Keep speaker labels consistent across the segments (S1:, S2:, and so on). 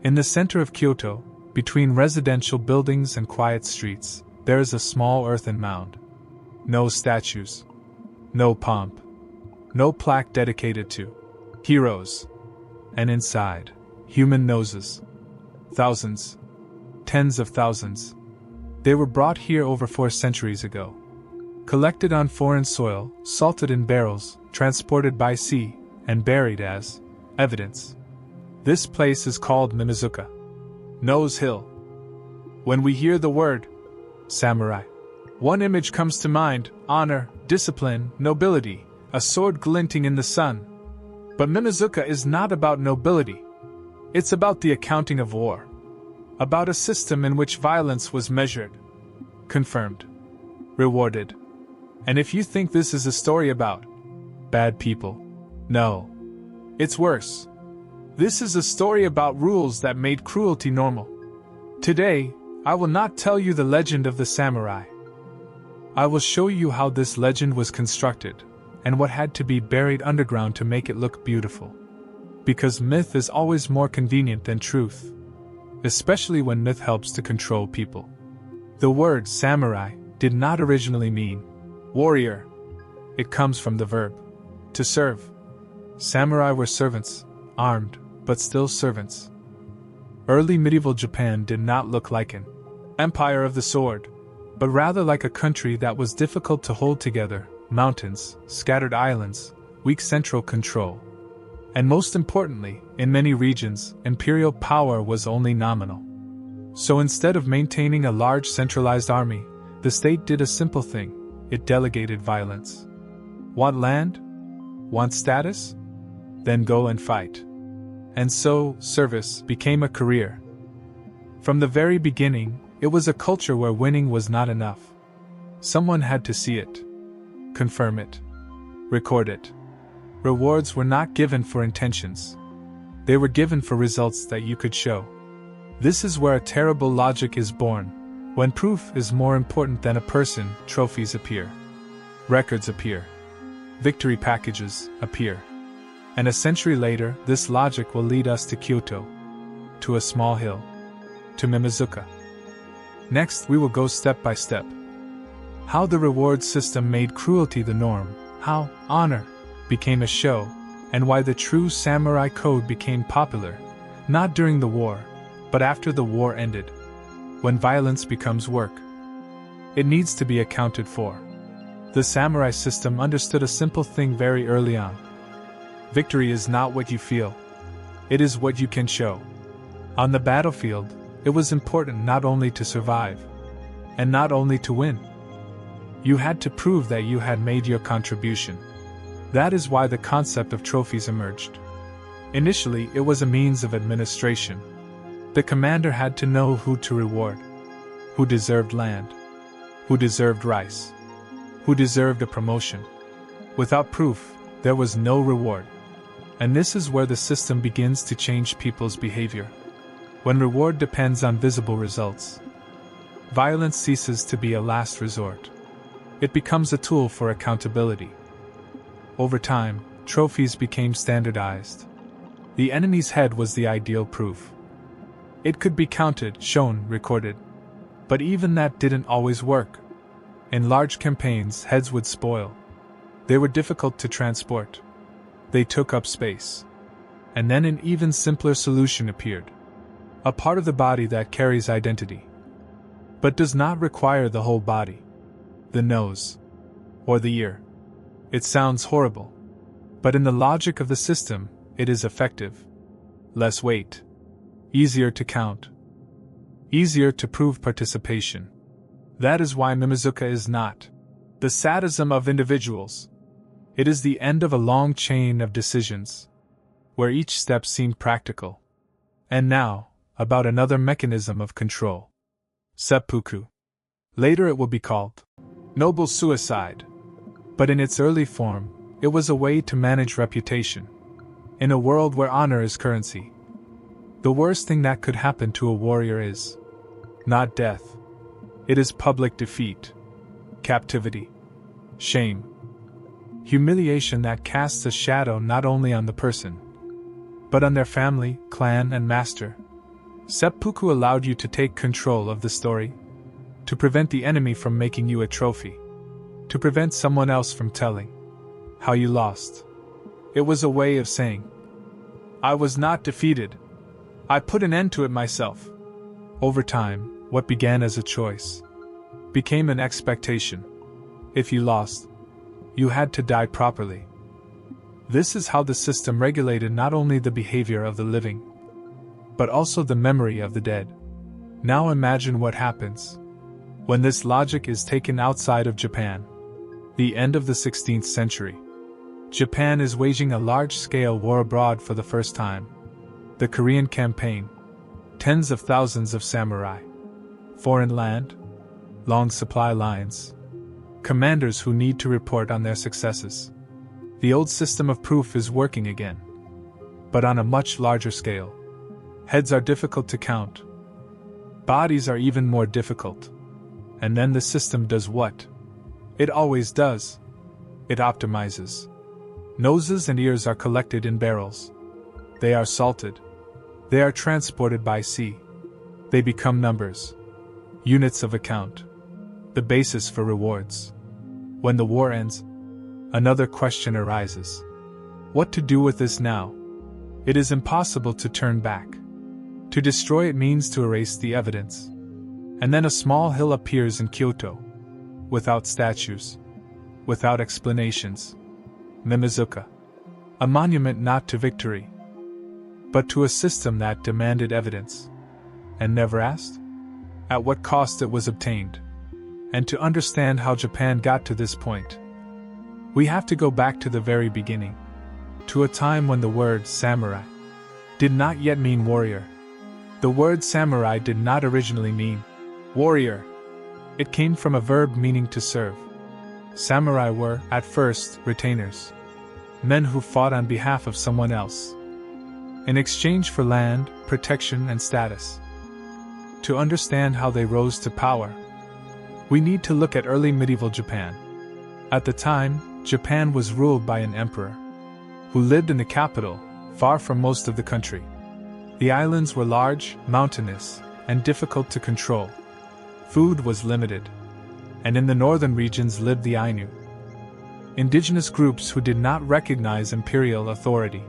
S1: In the center of Kyoto, between residential buildings and quiet streets, there is a small earthen mound. No statues. No pomp. No plaque dedicated to heroes. And inside, human noses. Thousands. Tens of thousands. They were brought here over 4 centuries ago. Collected on foreign soil, salted in barrels, transported by sea, and buried as evidence. This place is called Mimizuka. Nose Hill. When we hear the word samurai, one image comes to mind: honor, discipline, nobility, a sword glinting in the sun. But Mimizuka is not about nobility. It's about the accounting of war. About a system in which violence was measured, confirmed, rewarded. And if you think this is a story about bad people, no. It's worse. This is a story about rules that made cruelty normal. Today, I will not tell you the legend of the samurai. I will show you how this legend was constructed, and what had to be buried underground to make it look beautiful. Because myth is always more convenient than truth, especially when myth helps to control people. The word samurai did not originally mean warrior. It comes from the verb to serve. Samurai were servants, armed, but still servants. Early medieval Japan did not look like an empire of the sword, but rather like a country that was difficult to hold together: mountains, scattered islands, weak central control. And most importantly, in many regions, imperial power was only nominal. So instead of maintaining a large centralized army, the state did a simple thing: it delegated violence. Want land? Want status? Then go and fight. And so, service became a career. From the very beginning, it was a culture where winning was not enough. Someone had to see it, confirm it, record it. Rewards were not given for intentions. They were given for results that you could show. This is where a terrible logic is born. When proof is more important than a person, trophies appear. Records appear. Victory packages appear. And a century later, this logic will lead us to Kyoto, to a small hill, to Mimizuka. Next, we will go step by step. How the reward system made cruelty the norm, how honor became a show, and why the true samurai code became popular, not during the war, but after the war ended. When violence becomes work, it needs to be accounted for. The samurai system understood a simple thing very early on. Victory is not what you feel. It is what you can show. On the battlefield, it was important not only to survive, and not only to win. You had to prove that you had made your contribution. That is why the concept of trophies emerged. Initially, it was a means of administration. The commander had to know who to reward, who deserved land, who deserved rice, who deserved a promotion. Without proof, there was no reward. And this is where the system begins to change people's behavior. When reward depends on visible results, violence ceases to be a last resort. It becomes a tool for accountability. Over time, trophies became standardized. The enemy's head was the ideal proof. It could be counted, shown, recorded. But even that didn't always work. In large campaigns, heads would spoil. They were difficult to transport. They took up space. And then an even simpler solution appeared. A part of the body that carries identity, but does not require the whole body. The nose. Or the ear. It sounds horrible. But in the logic of the system, it is effective. Less weight. Easier to count. Easier to prove participation. That is why Mimizuka is not the sadism of individuals. It is the end of a long chain of decisions, where each step seemed practical. And now, about another mechanism of control. Seppuku. Later it will be called noble suicide. But in its early form, it was a way to manage reputation. In a world where honor is currency, the worst thing that could happen to a warrior is not death. It is public defeat, captivity, shame, humiliation that casts a shadow not only on the person, but on their family, clan, and master. Seppuku allowed you to take control of the story, to prevent the enemy from making you a trophy, to prevent someone else from telling how you lost. It was a way of saying, I was not defeated. I put an end to it myself. Over time, what began as a choice became an expectation. If you lost, you had to die properly. This is how the system regulated not only the behavior of the living, but also the memory of the dead. Now imagine what happens when this logic is taken outside of Japan. The end of the 16th century. Japan is waging a large-scale war abroad for the first time. The Korean campaign. Tens of thousands of samurai. Foreign land. Long supply lines. Commanders who need to report on their successes. The old system of proof is working again, but on a much larger scale. Heads are difficult to count. Bodies are even more difficult. And then the system does what it always does. It optimizes. Noses and ears are collected in barrels. They are salted. They are transported by sea. They become numbers. Units of account. The basis for rewards. When the war ends, another question arises. What to do with this now? It is impossible to turn back. To destroy it means to erase the evidence. And then a small hill appears in Kyoto. Without statues. Without explanations. Mimizuka. A monument not to victory, but to a system that demanded evidence. And never asked at what cost it was obtained. And to understand how Japan got to this point, we have to go back to the very beginning. To a time when the word samurai did not yet mean warrior. The word samurai did not originally mean warrior. It came from a verb meaning to serve. Samurai were, at first, retainers. Men who fought on behalf of someone else. In exchange for land, protection, and status. To understand how they rose to power, we need to look at early medieval Japan. At the time, Japan was ruled by an emperor, who lived in the capital, far from most of the country. The islands were large, mountainous, and difficult to control. Food was limited. And in the northern regions lived the Ainu, indigenous groups who did not recognize imperial authority.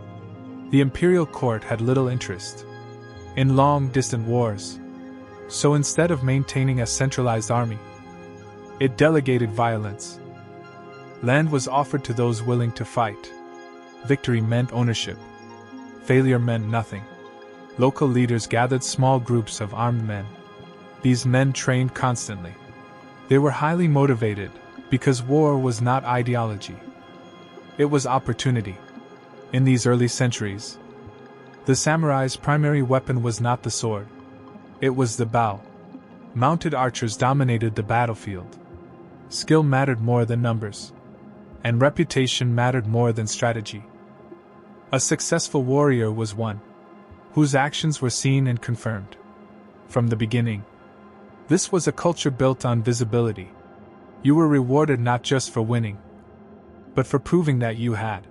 S1: The imperial court had little interest in long-distant wars. So instead of maintaining a centralized army, it delegated violence. Land was offered to those willing to fight. Victory meant ownership. Failure meant nothing. Local leaders gathered small groups of armed men. These men trained constantly. They were highly motivated, because war was not ideology. It was opportunity. In these early centuries, the samurai's primary weapon was not the sword. It was the bow. Mounted archers dominated the battlefield. Skill mattered more than numbers. And reputation mattered more than strategy. A successful warrior was one whose actions were seen and confirmed from the beginning. This was a culture built on visibility. You were rewarded not just for winning, but for proving that you had.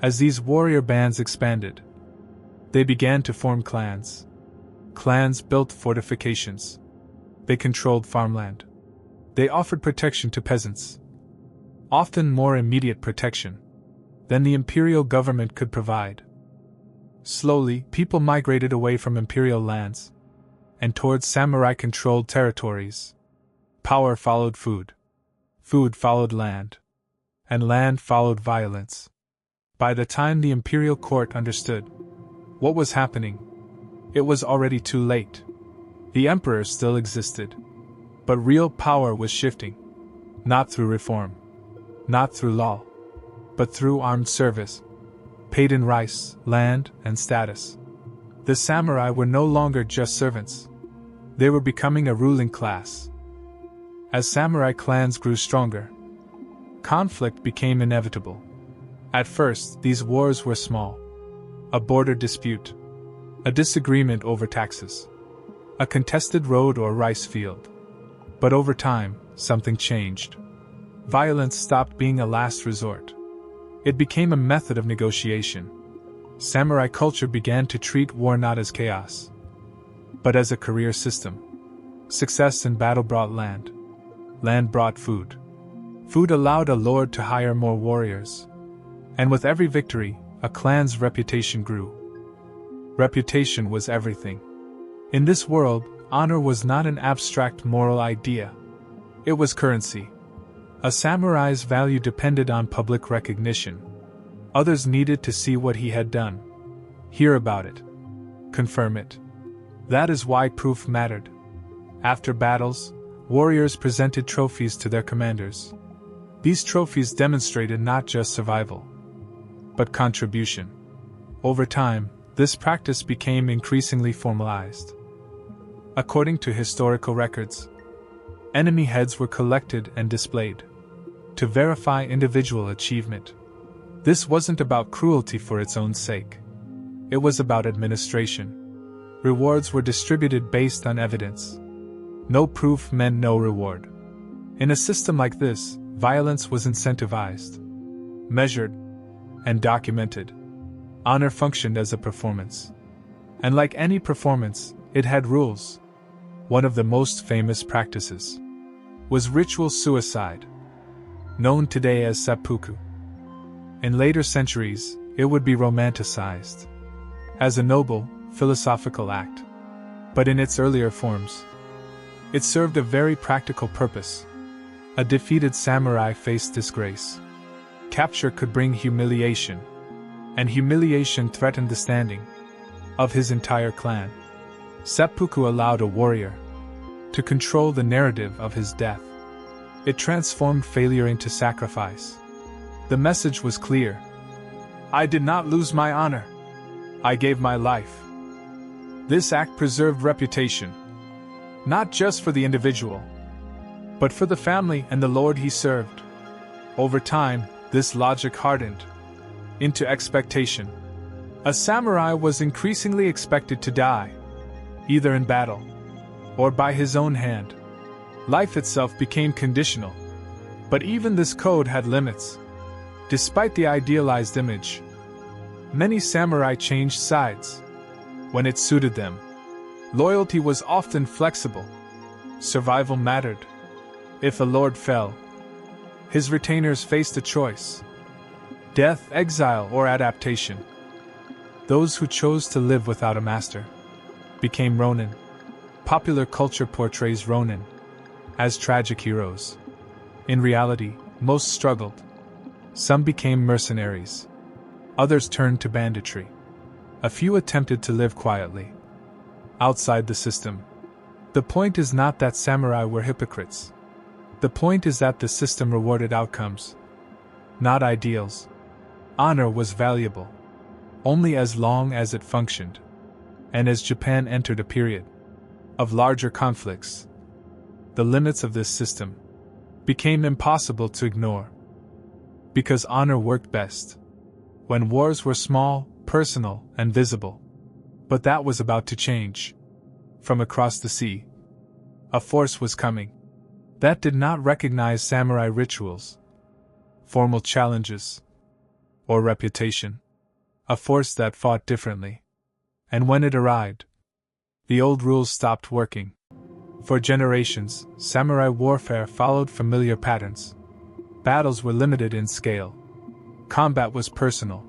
S1: As these warrior bands expanded, they began to form clans. Clans built fortifications. They controlled farmland. They offered protection to peasants. Often more immediate protection than the imperial government could provide. Slowly, people migrated away from imperial lands and towards samurai-controlled territories. Power followed food. Food followed land. And land followed violence. By the time the imperial court understood what was happening, it was already too late. The emperor still existed, but real power was shifting. Not through reform. Not through law. But through armed service. Paid in rice, land, and status. The samurai were no longer just servants. They were becoming a ruling class. As samurai clans grew stronger, conflict became inevitable. At first, these wars were small. A border dispute. A disagreement over taxes. A contested road or rice field. But over time, something changed. Violence stopped being a last resort. It became a method of negotiation. Samurai culture began to treat war not as chaos, but as a career system. Success in battle brought land. Land brought food. Food allowed a lord to hire more warriors. And with every victory, a clan's reputation grew. Reputation was everything. In this world, honor was not an abstract moral idea. It was currency. A samurai's value depended on public recognition. Others needed to see what he had done, hear about it, confirm it. That is why proof mattered. After battles, warriors presented trophies to their commanders. These trophies demonstrated not just survival, but contribution. Over time, this practice became increasingly formalized. According to historical records, enemy heads were collected and displayed to verify individual achievement. This wasn't about cruelty for its own sake. It was about administration. Rewards were distributed based on evidence. No proof meant no reward. In a system like this, violence was incentivized, measured, and documented. Honor functioned as a performance. And like any performance, it had rules. One of the most famous practices was ritual suicide, known today as seppuku. In later centuries, it would be romanticized as a noble, philosophical act. But in its earlier forms, it served a very practical purpose. A defeated samurai faced disgrace. Capture could bring humiliation, and humiliation threatened the standing of his entire clan. Seppuku allowed a warrior to control the narrative of his death. It transformed failure into sacrifice. The message was clear. I did not lose my honor. I gave my life. This act preserved reputation, not just for the individual, but for the family and the lord he served. Over time, this logic hardened into expectation. A samurai was increasingly expected to die, either in battle or by his own hand. Life itself became conditional. But even this code had limits. Despite the idealized image, many samurai changed sides when it suited them. Loyalty was often flexible. Survival mattered. If a lord fell, his retainers faced a choice: death, exile, or adaptation. Those who chose to live without a master became ronin. Popular culture portrays ronin as tragic heroes. In reality, most struggled. Some became mercenaries. Others turned to banditry. A few attempted to live quietly outside the system. The point is not that samurai were hypocrites. The point is that the system rewarded outcomes, not ideals. Honor was valuable only as long as it functioned. And as Japan entered a period of larger conflicts, the limits of this system became impossible to ignore. Because honor worked best when wars were small, personal, and visible. But that was about to change. From across the sea, a force was coming that did not recognize samurai rituals, formal challenges, or reputation. A force that fought differently. And when it arrived, the old rules stopped working. For generations, samurai warfare followed familiar patterns. Battles were limited in scale. Combat was personal.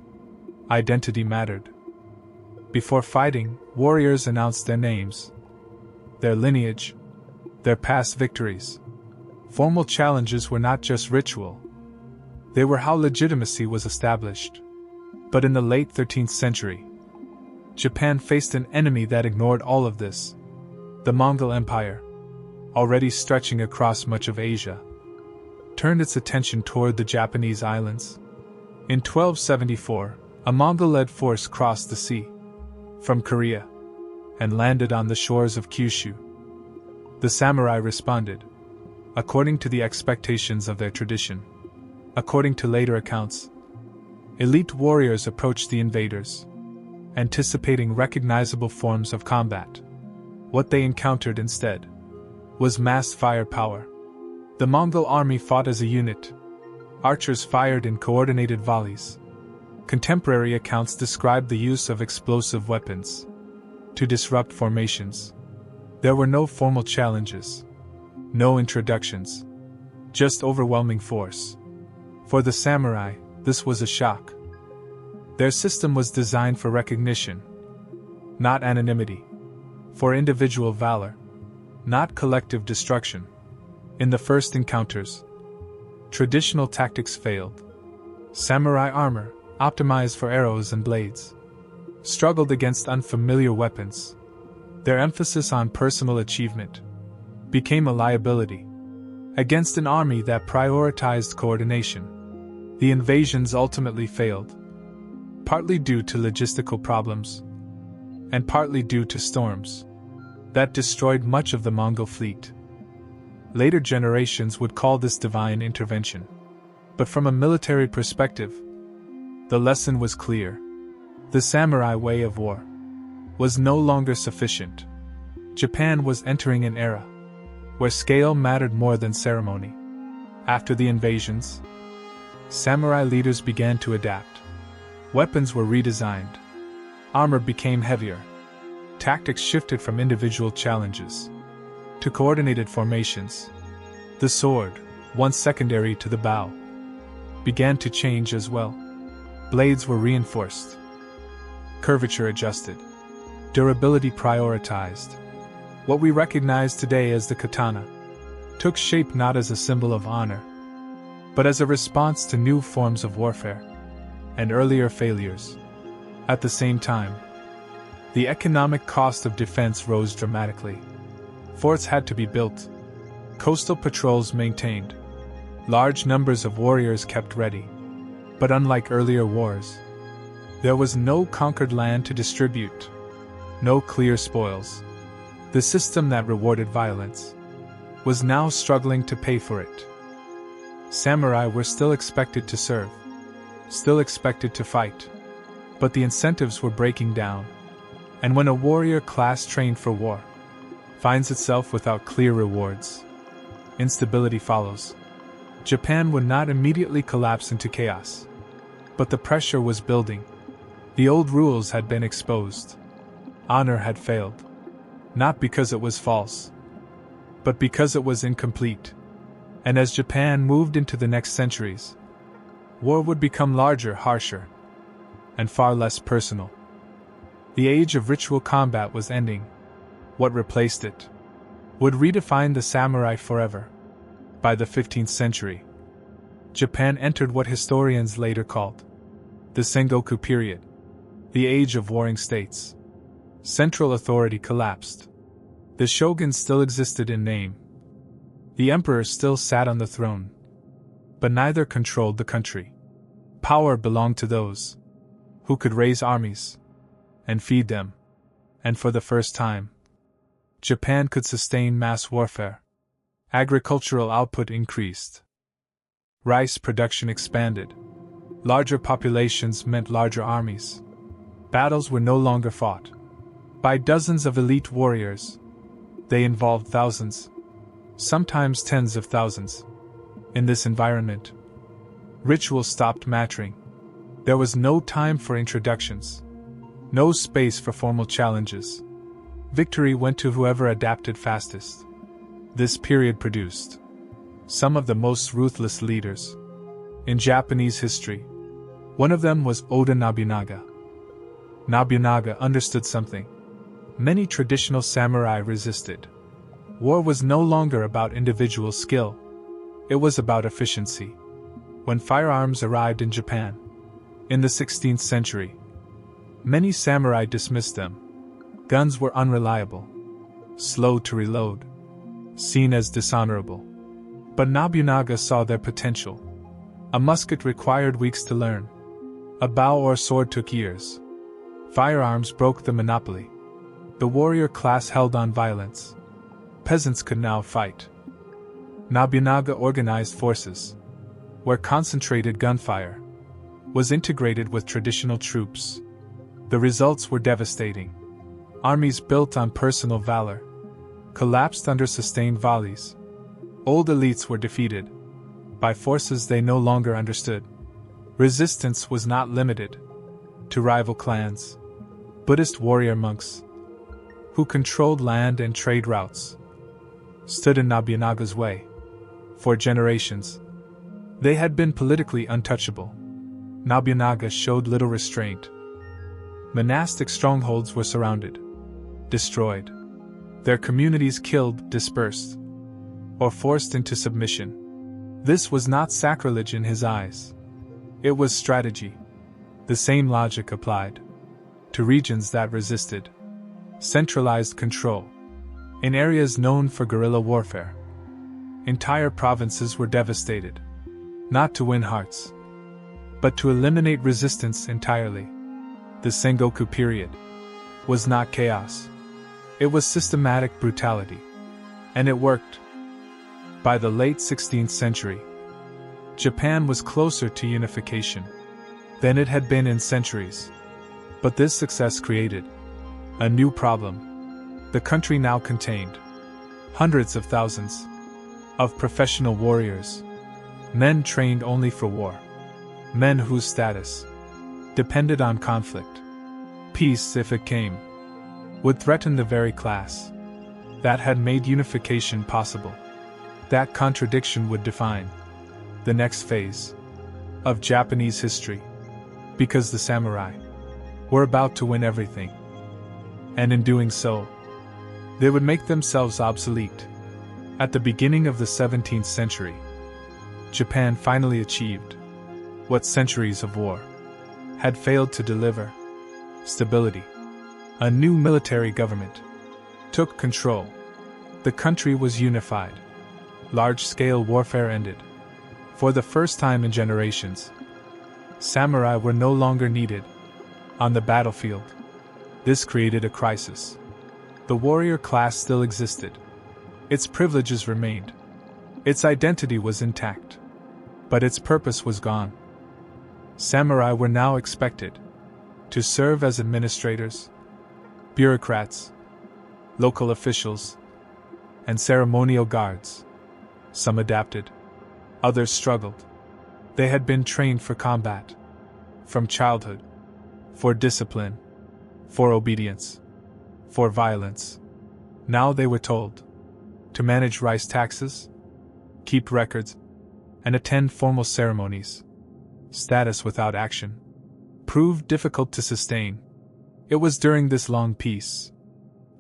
S1: Identity mattered. Before fighting, warriors announced their names, their lineage, their past victories. Formal challenges were not just ritual. They were how legitimacy was established. But in the late 13th century, Japan faced an enemy that ignored all of this. The Mongol Empire, already stretching across much of Asia, turned its attention toward the Japanese islands. In 1274, a Mongol-led force crossed the sea from Korea and landed on the shores of Kyushu. The samurai responded according to the expectations of their tradition. According to later accounts, elite warriors approached the invaders, anticipating recognizable forms of combat. What they encountered instead was mass firepower. The Mongol army fought as a unit. Archers fired in coordinated volleys. Contemporary accounts describe the use of explosive weapons to disrupt formations. There were no formal challenges, no introductions, just overwhelming force. For the samurai, this was a shock. Their system was designed for recognition, not anonymity, for individual valor, not collective destruction. In the first encounters, traditional tactics failed. Samurai armor, optimized for arrows and blades, struggled against unfamiliar weapons. Their emphasis on personal achievement became a liability against an army that prioritized coordination. The invasions ultimately failed, partly due to logistical problems, and partly due to storms that destroyed much of the Mongol fleet. Later generations would call this divine intervention. But from a military perspective, the lesson was clear. The samurai way of war was no longer sufficient. Japan was entering an era where scale mattered more than ceremony. After the invasions, samurai leaders began to adapt. Weapons were redesigned. Armor became heavier. Tactics shifted from individual challenges to coordinated formations. The sword, once secondary to the bow, began to change as well. Blades were reinforced, curvature adjusted, durability prioritized. What we recognize today as the katana took shape not as a symbol of honor, but as a response to new forms of warfare and earlier failures. At the same time, the economic cost of defense rose dramatically. Forts had to be built, coastal patrols maintained, large numbers of warriors kept ready. But unlike earlier wars, there was no conquered land to distribute, no clear spoils. The system that rewarded violence was now struggling to pay for it. Samurai were still expected to serve, still expected to fight, but the incentives were breaking down. And when a warrior class trained for war finds itself without clear rewards, instability follows. Japan would not immediately collapse into chaos, but the pressure was building. The old rules had been exposed. Honor had failed, not because it was false, but because it was incomplete. And as Japan moved into the next centuries, war would become larger, harsher, and far less personal. The age of ritual combat was ending. What replaced it would redefine the samurai forever. By the 15th century, Japan entered what historians later called the Sengoku period, the age of warring states. Central authority collapsed. The shogun still existed in name. The emperor still sat on the throne, but neither controlled the country. Power belonged to those who could raise armies and feed them, and for the first time, Japan could sustain mass warfare. Agricultural output increased. Rice production expanded. Larger populations meant larger armies. Battles were no longer fought by dozens of elite warriors. They involved thousands, sometimes tens of thousands. In this environment, ritual stopped mattering. There was no time for introductions, no space for formal challenges. Victory went to whoever adapted fastest. This period produced some of the most ruthless leaders in Japanese history. One of them was Oda Nobunaga. Nobunaga understood something many traditional samurai resisted. War was no longer about individual skill, it was about efficiency. When firearms arrived in Japan in the 16th century, many samurai dismissed them. Guns were unreliable, slow to reload, seen as dishonorable. But Nobunaga saw their potential. A musket required weeks to learn. A bow or sword took years. Firearms broke the monopoly. The warrior class held on violence. Peasants could now fight. Nobunaga organized forces where concentrated gunfire was integrated with traditional troops. The results were devastating. Armies built on personal valor collapsed under sustained volleys. Old elites were defeated by forces they no longer understood. Resistance was not limited to rival clans, Buddhist warrior monks, who controlled land and trade routes, stood in Nobunaga's way. For generations, they had been politically untouchable. Nobunaga showed little restraint. Monastic strongholds were surrounded, destroyed, their communities killed, dispersed, or forced into submission. This was not sacrilege in his eyes. It was strategy. The same logic applied to regions that resisted centralized control. In areas known for guerrilla warfare, entire provinces were devastated, not to win hearts, but to eliminate resistance entirely. The Sengoku period was not chaos. It was systematic brutality. And it worked. By the late 16th century, Japan was closer to unification than it had been in centuries. But this success created a new problem. The country now contained hundreds of thousands of professional warriors, men trained only for war, men whose status depended on conflict. Peace, if it came, would threaten the very class that had made unification possible. That contradiction would define the next phase of Japanese history, because the samurai were about to win everything, and in doing so, they would make themselves obsolete. At the beginning of the 17th century, Japan finally achieved what centuries of war had failed to deliver: stability. A new military government took control. The country was unified. Large-scale warfare ended. For the first time in generations, samurai were no longer needed on the battlefield. This created a crisis. The warrior class still existed. Its privileges remained. Its identity was intact. But its purpose was gone. Samurai were now expected to serve as administrators, bureaucrats, local officials, and ceremonial guards. Some adapted. Others struggled. They had been trained for combat, from childhood, for discipline, for obedience, for violence. Now they were told to manage rice taxes, keep records, and attend formal ceremonies. Status without action proved difficult to sustain. It was during this long peace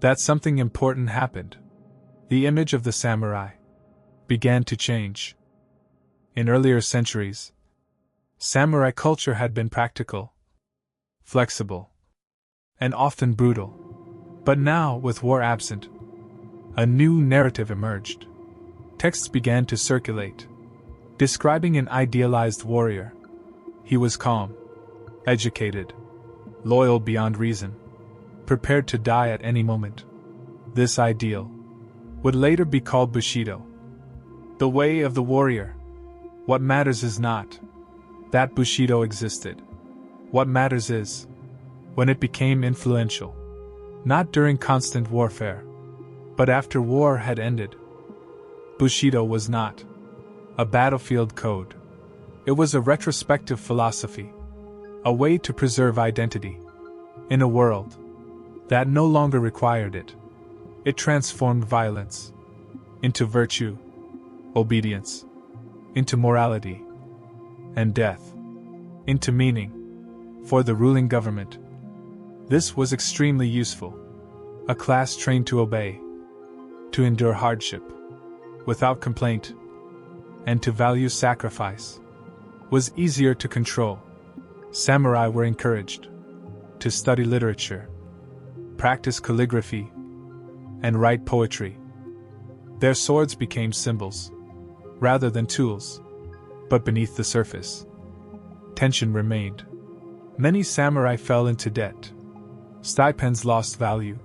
S1: that something important happened. The image of the samurai began to change. In earlier centuries, samurai culture had been practical, flexible, and often brutal. But now, with war absent, a new narrative emerged. Texts began to circulate, describing an idealized warrior. He was calm, educated, loyal beyond reason, prepared to die at any moment. This ideal would later be called Bushido, the way of the warrior. What matters is not that Bushido existed. What matters is when it became influential, not during constant warfare, but after war had ended. Bushido was not a battlefield code. It was a retrospective philosophy, a way to preserve identity in a world that no longer required it. It transformed violence into virtue, obedience into morality, and death into meaning. For the ruling government, this was extremely useful. A class trained to obey, to endure hardship without complaint, and to value sacrifice was easier to control. Samurai were encouraged to study literature, practice calligraphy, and write poetry. Their swords became symbols, rather than tools. But beneath the surface, tension remained. Many samurai fell into debt. Stipends lost value.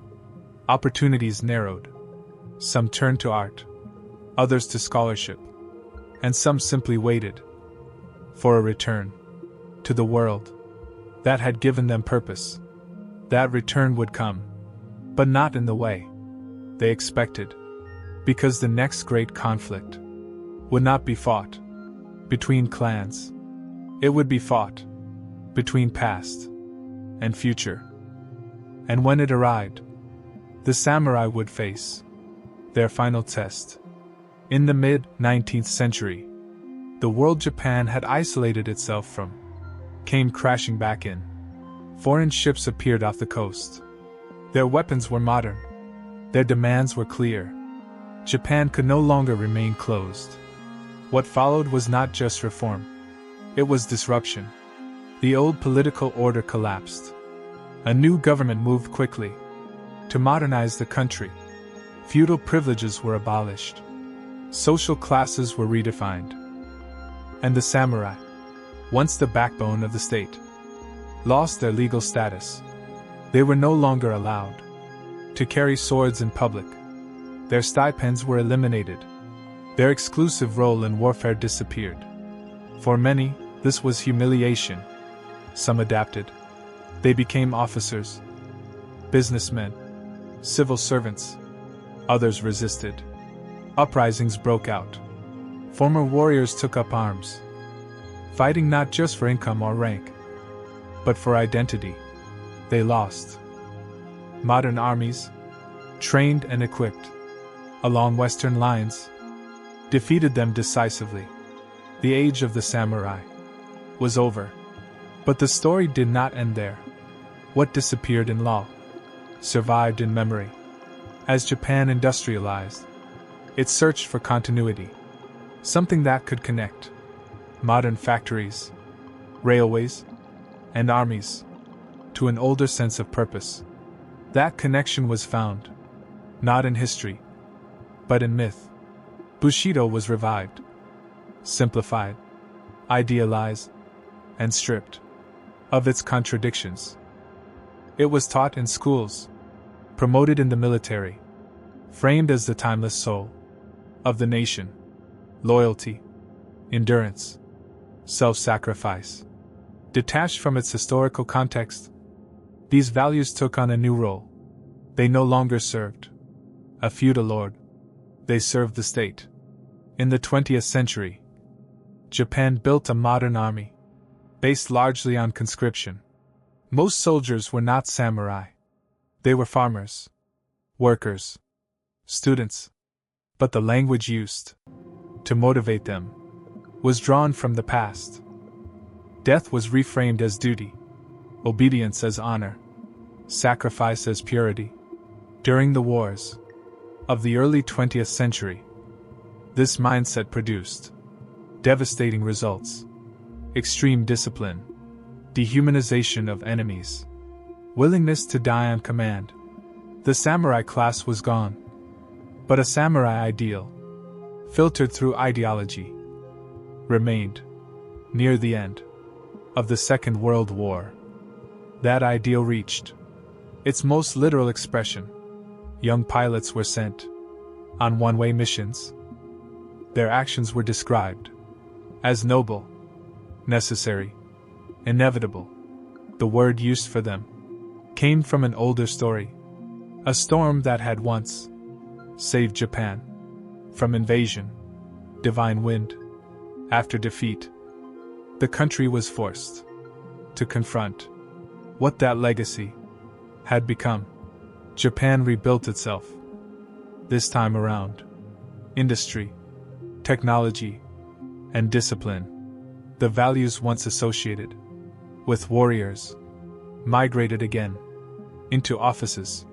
S1: Opportunities narrowed. Some turned to art, others to scholarship, and some simply waited for a return to the world that had given them purpose. That return would come, but not in the way they expected, because the next great conflict would not be fought between clans. It would be fought between past and future. And when it arrived, the samurai would face their final test. In the mid-19th century, the world Japan had isolated itself from came crashing back in. Foreign ships appeared off the coast. Their weapons were modern. Their demands were clear. Japan could no longer remain closed. What followed was not just reform. It was disruption. The old political order collapsed. A new government moved quickly to modernize the country. Feudal privileges were abolished. Social classes were redefined. And the samurai, once the backbone of the state, lost their legal status. They were no longer allowed to carry swords in public. Their stipends were eliminated. Their exclusive role in warfare disappeared. For many, this was humiliation. Some adapted. They became officers, businessmen, civil servants. Others resisted. Uprisings broke out. Former warriors took up arms, fighting not just for income or rank, but for identity. They lost. Modern armies, trained and equipped along Western lines, defeated them decisively. The age of the samurai was over. But the story did not end there. What disappeared in law survived in memory. As Japan industrialized, it searched for continuity, something that could connect modern factories, railways, and armies to an older sense of purpose. That connection was found, not in history, but in myth. Bushido was revived, simplified, idealized, and stripped of its contradictions. It was taught in schools, promoted in the military, framed as the timeless soul of the nation. Loyalty, endurance, self-sacrifice. Detached from its historical context, these values took on a new role. They no longer served a feudal lord. They served the state. In the 20th century, Japan built a modern army, based largely on conscription. Most soldiers were not samurai. They were farmers, workers, students. But the language used to motivate them was drawn from the past. Death was reframed as duty, obedience as honor, sacrifice as purity. During the wars of the early 20th century, this mindset produced devastating results. Extreme discipline, dehumanization of enemies, willingness to die on command. The samurai class was gone. But a samurai ideal, filtered through ideology, remained. Near the end of the Second World War, that ideal reached its most literal expression. Young pilots were sent on one-way missions. Their actions were described as noble, necessary, inevitable. The word used for them came from an older story, a storm that had once saved Japan from invasion, divine wind. After defeat, the country was forced to confront what that legacy had become. Japan rebuilt itself. This time around, industry, technology, and discipline, the values once associated with warriors, migrated again into offices,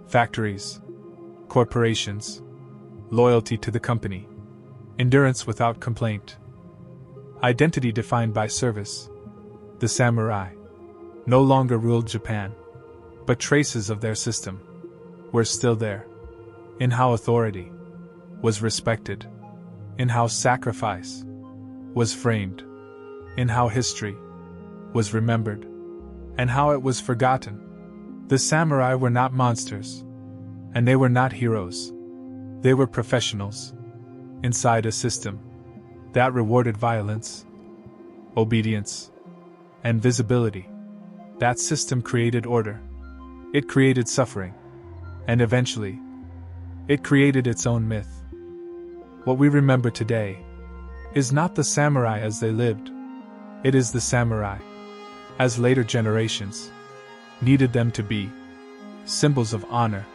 S1: factories, corporations. Loyalty to the company, endurance without complaint, identity defined by service. The samurai no longer ruled Japan, but traces of their system were still there. In how authority was respected, in how sacrifice was framed, in how history was remembered, and how it was forgotten. The samurai were not monsters, and they were not heroes. They were professionals inside a system that rewarded violence, obedience, and visibility. That system created order. It created suffering. And eventually, it created its own myth. What we remember today is not the samurai as they lived. It is the samurai as later generations needed them to be. Symbols of honor,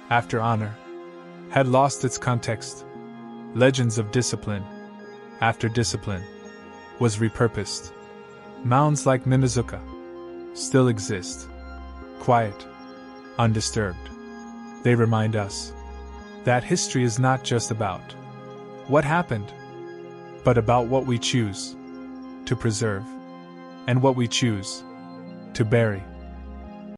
S1: after honor, had lost its context. Legends of discipline, after discipline, was repurposed. Mounds like Minizuka still exist, quiet, undisturbed. They remind us that history is not just about what happened, but about what we choose to preserve and what we choose to bury.